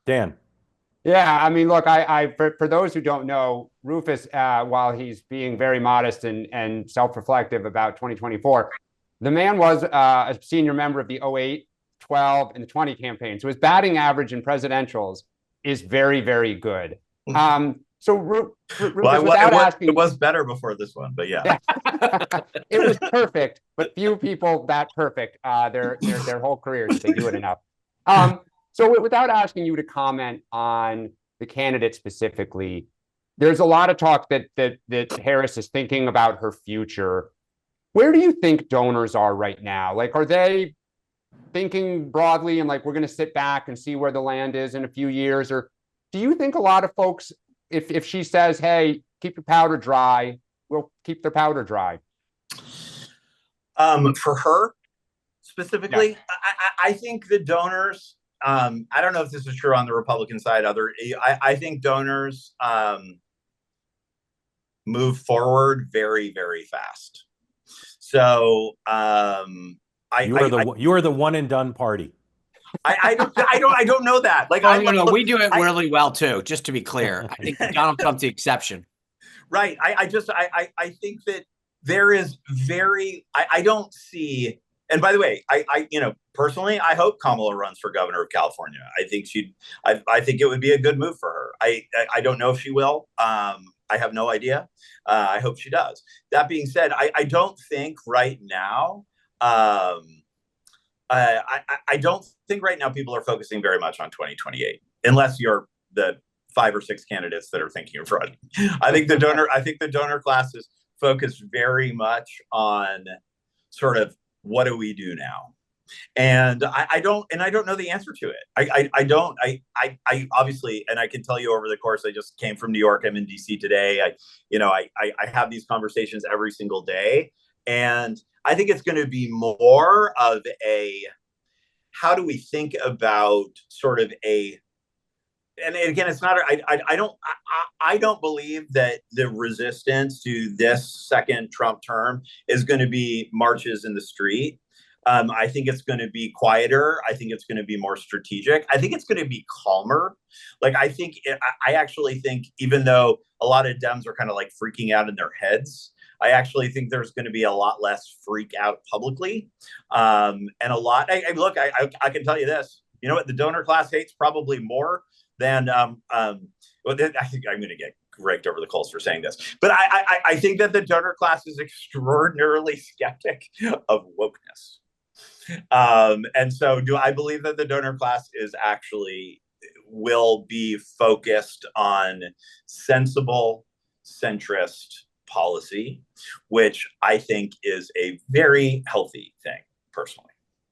Dan. Yeah, I mean, look, for those who don't know, Rufus, while he's being very modest and self-reflective about 2024, the man was a senior member of the 08, 12, and the 20 campaign. So his batting average in presidentials is very, very good. So Rufus, Well, without it asking, was better before this one, but yeah. yeah, it was perfect, but few people that perfect their whole careers if they do it enough. Um, so without asking you to comment on the candidate specifically, there's a lot of talk that Harris is thinking about her future. Where do you think donors are right now? Like, are they thinking broadly and like we're going to sit back and see where the land is in a few years, or do you think a lot of folks, if she says, "Hey, keep your powder dry," will keep their powder dry? For her Yeah. specifically, I think the donors. I don't know if this is true on the Republican side. I think donors move forward very, very fast. So You are the one and done party. I don't know that. Like Well, I no, look, we do it I really well too. Just to be clear, I think Donald Trump's the exception. right. I think that there is I don't see. And by the way, personally, I hope Kamala runs for governor of California. I think it would be a good move for her. I don't know if she will. I have no idea. I hope she does. That being said, I don't think right now. I don't think right now people are focusing very much on 2028, unless you're the 5 or 6 candidates that are thinking of running. I think the donor class is focused very much on sort of what do we do now, and I don't know the answer to it. I don't I obviously, and I can tell you over the course, I just came from New York. I'm in DC today. I have these conversations every single day, and I think it's going to be more of a how do we think about sort of a and again, it's not. I don't believe that the resistance to this second Trump term is going to be marches in the street. I think it's going to be quieter. I think it's going to be more strategic. I think it's going to be calmer. Like I actually think, even though a lot of Dems are kind of like freaking out in their heads, I actually think there's going to be a lot less freak out publicly, and a lot. Look, I can tell you this. You know what? The donor class hates probably more than. Well, I think I'm going to get raked over the coals for saying this, but I think that the donor class is extraordinarily skeptic of wokeness. And so, do I believe that the donor class is actually will be focused on sensible, centrist policy, which I think is a very healthy thing, personally.